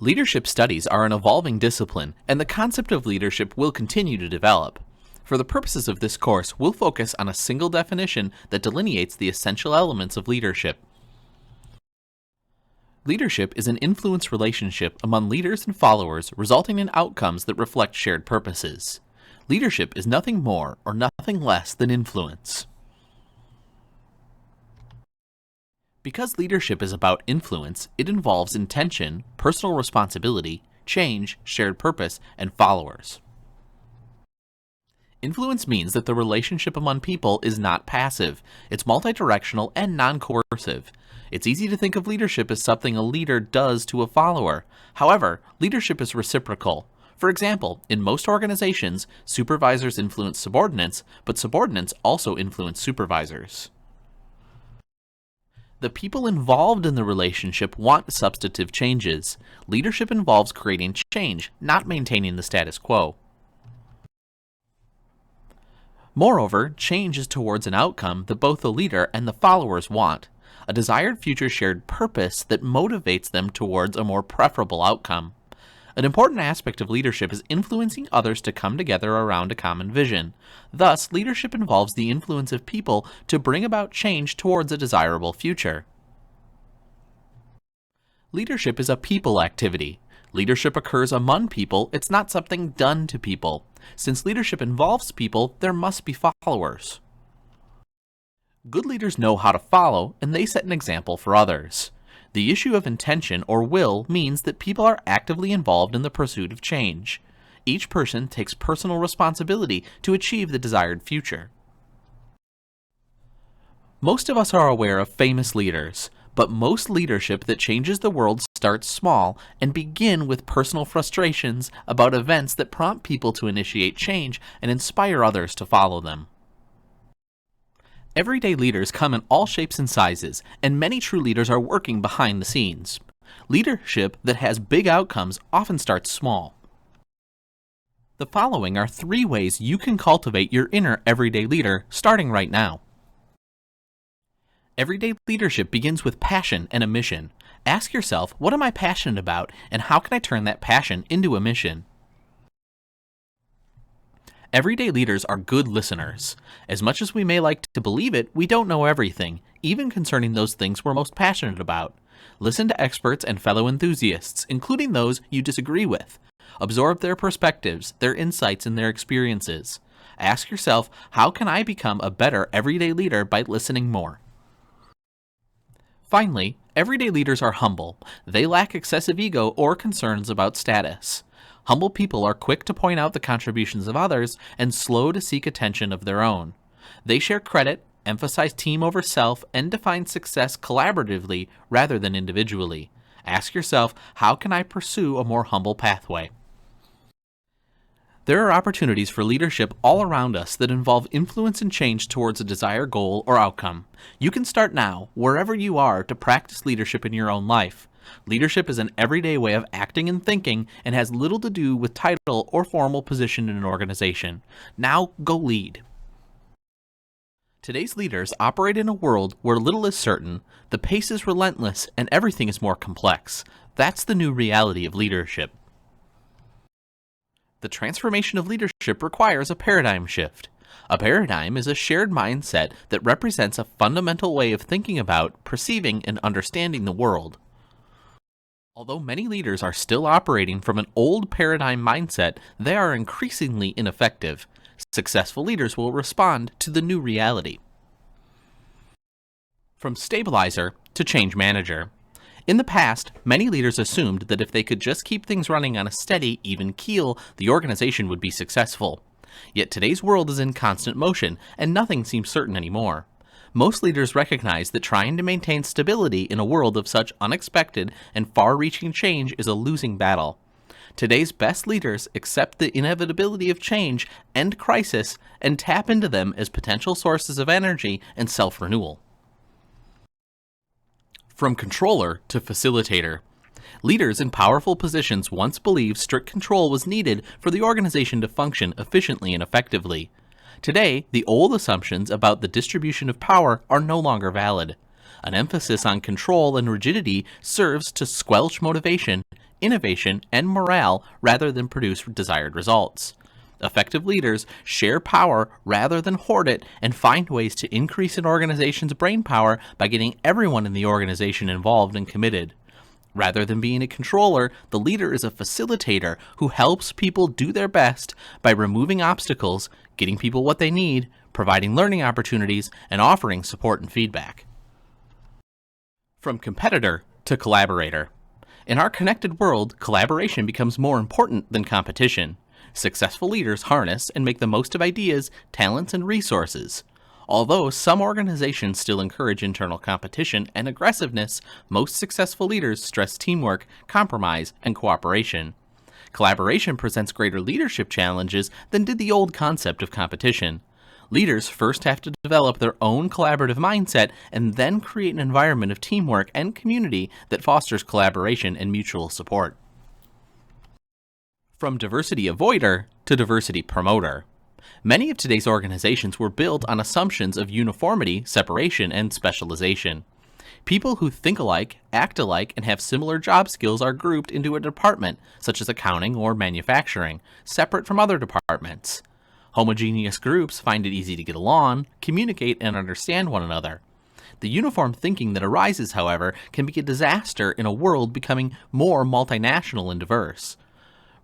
Leadership studies are an evolving discipline, and the concept of leadership will continue to develop. For the purposes of this course, we'll focus on a single definition that delineates the essential elements of leadership. Leadership is an influence relationship among leaders and followers, resulting in outcomes that reflect shared purposes. Leadership is nothing more or nothing less than influence. Because leadership is about influence, it involves intention, personal responsibility, change, shared purpose, and followers. Influence means that the relationship among people is not passive. It's multidirectional and non-coercive. It's easy to think of leadership as something a leader does to a follower. However, leadership is reciprocal. For example, in most organizations, supervisors influence subordinates, but subordinates also influence supervisors. The people involved in the relationship want substantive changes. Leadership involves creating change, not maintaining the status quo. Moreover, change is towards an outcome that both the leader and the followers want, a desired future shared purpose that motivates them towards a more preferable outcome. An important aspect of leadership is influencing others to come together around a common vision. Thus, leadership involves the influence of people to bring about change towards a desirable future. Leadership is a people activity. Leadership occurs among people, it's not something done to people. Since leadership involves people, there must be followers. Good leaders know how to follow, and they set an example for others. The issue of intention or will means that people are actively involved in the pursuit of change. Each person takes personal responsibility to achieve the desired future. Most of us are aware of famous leaders, but most leadership that changes the world starts small and begin with personal frustrations about events that prompt people to initiate change and inspire others to follow them. Everyday leaders come in all shapes and sizes, and many true leaders are working behind the scenes. Leadership that has big outcomes often starts small. The following are 3 ways you can cultivate your inner everyday leader, starting right now. Everyday leadership begins with passion and a mission. Ask yourself, what am I passionate about, and how can I turn that passion into a mission? Everyday leaders are good listeners. As much as we may like to believe it, we don't know everything, even concerning those things we're most passionate about. Listen to experts and fellow enthusiasts, including those you disagree with. Absorb their perspectives, their insights, and their experiences. Ask yourself, how can I become a better everyday leader by listening more? Finally, everyday leaders are humble. They lack excessive ego or concerns about status. Humble people are quick to point out the contributions of others and slow to seek attention of their own. They share credit, emphasize team over self, and define success collaboratively rather than individually. Ask yourself, how can I pursue a more humble pathway? There are opportunities for leadership all around us that involve influence and change towards a desired goal or outcome. You can start now, wherever you are, to practice leadership in your own life. Leadership is an everyday way of acting and thinking and has little to do with title or formal position in an organization. Now go lead. Today's leaders operate in a world where little is certain, the pace is relentless, and everything is more complex. That's the new reality of leadership. The transformation of leadership requires a paradigm shift. A paradigm is a shared mindset that represents a fundamental way of thinking about, perceiving, and understanding the world. Although many leaders are still operating from an old paradigm mindset, they are increasingly ineffective. Successful leaders will respond to the new reality. From stabilizer to change manager. In the past, many leaders assumed that if they could just keep things running on a steady, even keel, the organization would be successful. Yet today's world is in constant motion, and nothing seems certain anymore. Most leaders recognize that trying to maintain stability in a world of such unexpected and far-reaching change is a losing battle. Today's best leaders accept the inevitability of change and crisis and tap into them as potential sources of energy and self-renewal. From controller to facilitator. Leaders in powerful positions once believed strict control was needed for the organization to function efficiently and effectively. Today, the old assumptions about the distribution of power are no longer valid. An emphasis on control and rigidity serves to squelch motivation, innovation and morale rather than produce desired results. Effective leaders share power rather than hoard it and find ways to increase an organization's brainpower by getting everyone in the organization involved and committed. Rather than being a controller, the leader is a facilitator who helps people do their best by removing obstacles, getting people what they need, providing learning opportunities, and offering support and feedback. From competitor to collaborator. In our connected world, collaboration becomes more important than competition. Successful leaders harness and make the most of ideas, talents, and resources. Although some organizations still encourage internal competition and aggressiveness, most successful leaders stress teamwork, compromise, and cooperation. Collaboration presents greater leadership challenges than did the old concept of competition. Leaders first have to develop their own collaborative mindset and then create an environment of teamwork and community that fosters collaboration and mutual support. From diversity avoider to diversity promoter. Many of today's organizations were built on assumptions of uniformity, separation, and specialization. People who think alike, act alike, and have similar job skills are grouped into a department, such as accounting or manufacturing, separate from other departments. Homogeneous groups find it easy to get along, communicate, and understand one another. The uniform thinking that arises, however, can be a disaster in a world becoming more multinational and diverse.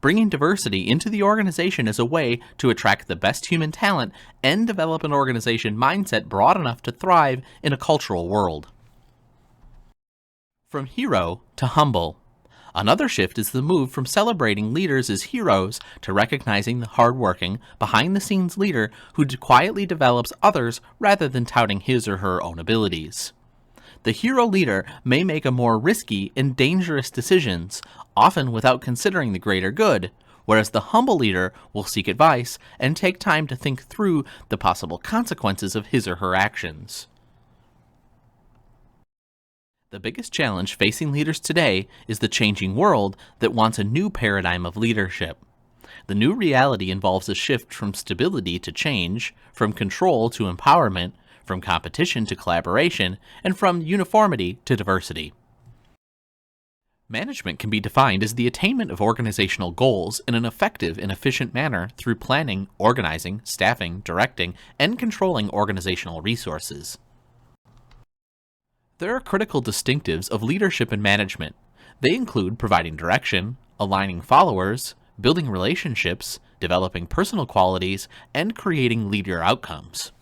Bringing diversity into the organization is a way to attract the best human talent and develop an organization mindset broad enough to thrive in a cultural world. From hero to humble. Another shift is the move from celebrating leaders as heroes to recognizing the hardworking, behind-the-scenes leader who quietly develops others rather than touting his or her own abilities. The hero leader may make a more risky and dangerous decisions, often without considering the greater good, whereas the humble leader will seek advice and take time to think through the possible consequences of his or her actions. The biggest challenge facing leaders today is the changing world that wants a new paradigm of leadership. The new reality involves a shift from stability to change, from control to empowerment, from competition to collaboration, and from uniformity to diversity. Management can be defined as the attainment of organizational goals in an effective and efficient manner through planning, organizing, staffing, directing, and controlling organizational resources. There are critical distinctives of leadership and management. They include providing direction, aligning followers, building relationships, developing personal qualities, and creating leader outcomes.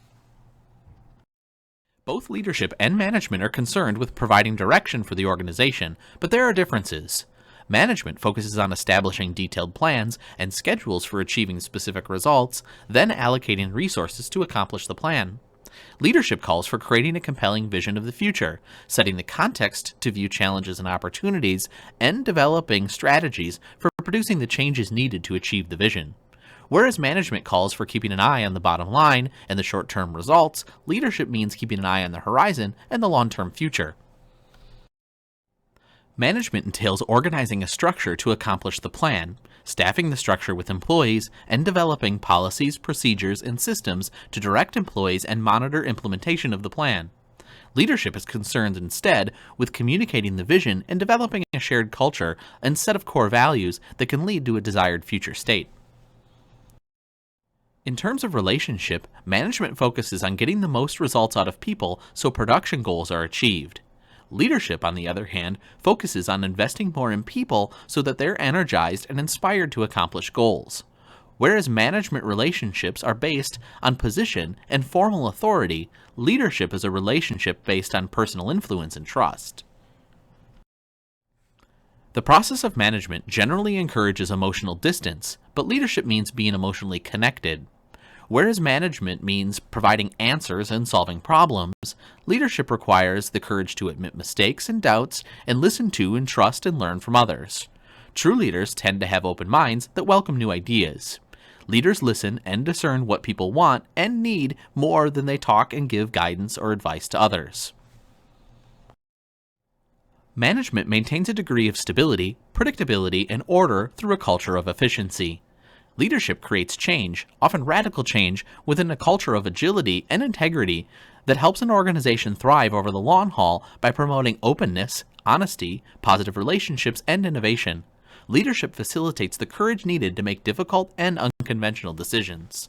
Both leadership and management are concerned with providing direction for the organization, but there are differences. Management focuses on establishing detailed plans and schedules for achieving specific results, then allocating resources to accomplish the plan. Leadership calls for creating a compelling vision of the future, setting the context to view challenges and opportunities, and developing strategies for producing the changes needed to achieve the vision. Whereas management calls for keeping an eye on the bottom line and the short-term results, leadership means keeping an eye on the horizon and the long-term future. Management entails organizing a structure to accomplish the plan, staffing the structure with employees, and developing policies, procedures, and systems to direct employees and monitor implementation of the plan. Leadership is concerned instead with communicating the vision and developing a shared culture and set of core values that can lead to a desired future state. In terms of relationship, management focuses on getting the most results out of people so production goals are achieved. Leadership, on the other hand, focuses on investing more in people so that they're energized and inspired to accomplish goals. Whereas management relationships are based on position and formal authority, leadership is a relationship based on personal influence and trust. The process of management generally encourages emotional distance, but leadership means being emotionally connected. Whereas management means providing answers and solving problems, leadership requires the courage to admit mistakes and doubts and listen to and trust and learn from others. True leaders tend to have open minds that welcome new ideas. Leaders listen and discern what people want and need more than they talk and give guidance or advice to others. Management maintains a degree of stability, predictability, and order through a culture of efficiency. Leadership creates change, often radical change, within a culture of agility and integrity that helps an organization thrive over the long haul by promoting openness, honesty, positive relationships, and innovation. Leadership facilitates the courage needed to make difficult and unconventional decisions.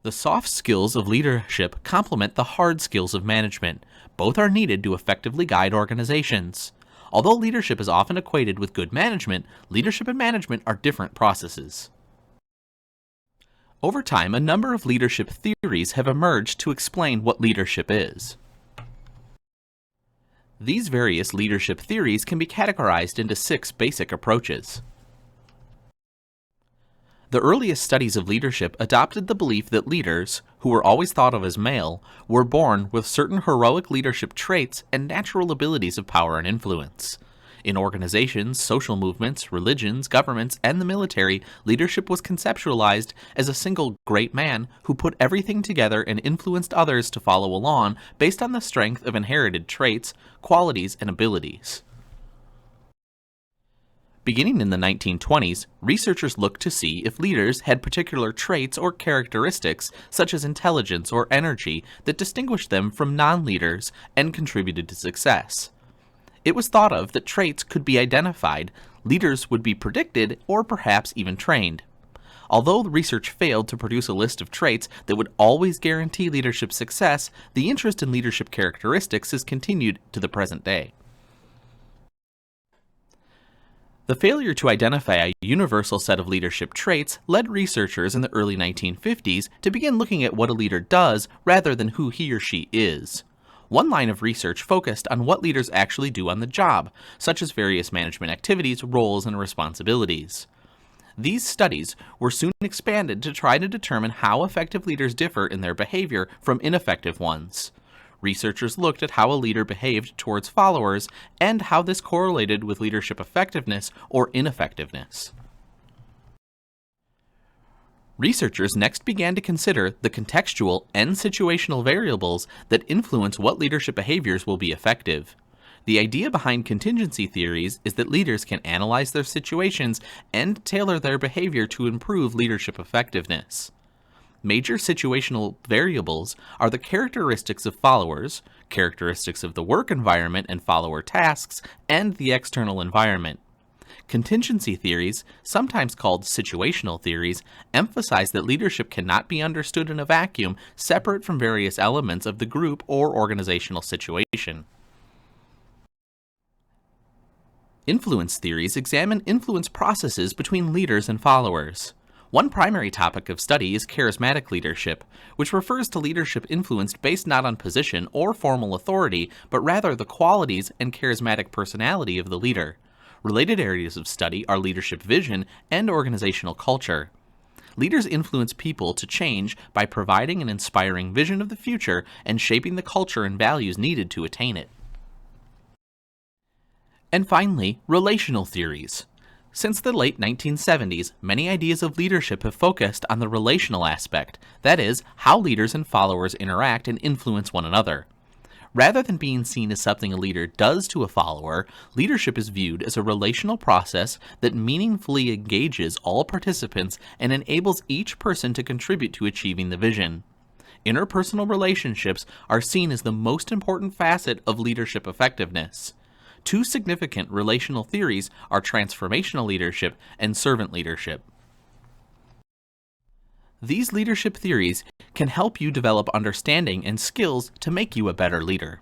The soft skills of leadership complement the hard skills of management. Both are needed to effectively guide organizations. Although leadership is often equated with good management, leadership and management are different processes. Over time, a number of leadership theories have emerged to explain what leadership is. These various leadership theories can be categorized into 6 basic approaches. The earliest studies of leadership adopted the belief that leaders, who were always thought of as male, were born with certain heroic leadership traits and natural abilities of power and influence. In organizations, social movements, religions, governments, and the military, leadership was conceptualized as a single great man who put everything together and influenced others to follow along based on the strength of inherited traits, qualities, and abilities. Beginning in the 1920s, researchers looked to see if leaders had particular traits or characteristics, such as intelligence or energy, that distinguished them from non-leaders and contributed to success. It was thought of that traits could be identified, leaders would be predicted, or perhaps even trained. Although the research failed to produce a list of traits that would always guarantee leadership success, the interest in leadership characteristics has continued to the present day. The failure to identify a universal set of leadership traits led researchers in the early 1950s to begin looking at what a leader does rather than who he or she is. One line of research focused on what leaders actually do on the job, such as various management activities, roles, and responsibilities. These studies were soon expanded to try to determine how effective leaders differ in their behavior from ineffective ones. Researchers looked at how a leader behaved towards followers and how this correlated with leadership effectiveness or ineffectiveness. Researchers next began to consider the contextual and situational variables that influence what leadership behaviors will be effective. The idea behind contingency theories is that leaders can analyze their situations and tailor their behavior to improve leadership effectiveness. Major situational variables are the characteristics of followers, characteristics of the work environment and follower tasks, and the external environment. Contingency theories, sometimes called situational theories, emphasize that leadership cannot be understood in a vacuum separate from various elements of the group or organizational situation. Influence theories examine influence processes between leaders and followers. One primary topic of study is charismatic leadership, which refers to leadership influenced based not on position or formal authority, but rather the qualities and charismatic personality of the leader. Related areas of study are leadership vision and organizational culture. Leaders influence people to change by providing an inspiring vision of the future and shaping the culture and values needed to attain it. And finally, relational theories. Since the late 1970s, many ideas of leadership have focused on the relational aspect, that is, how leaders and followers interact and influence one another. Rather than being seen as something a leader does to a follower, leadership is viewed as a relational process that meaningfully engages all participants and enables each person to contribute to achieving the vision. Interpersonal relationships are seen as the most important facet of leadership effectiveness. Two significant relational theories are transformational leadership and servant leadership. These leadership theories can help you develop understanding and skills to make you a better leader.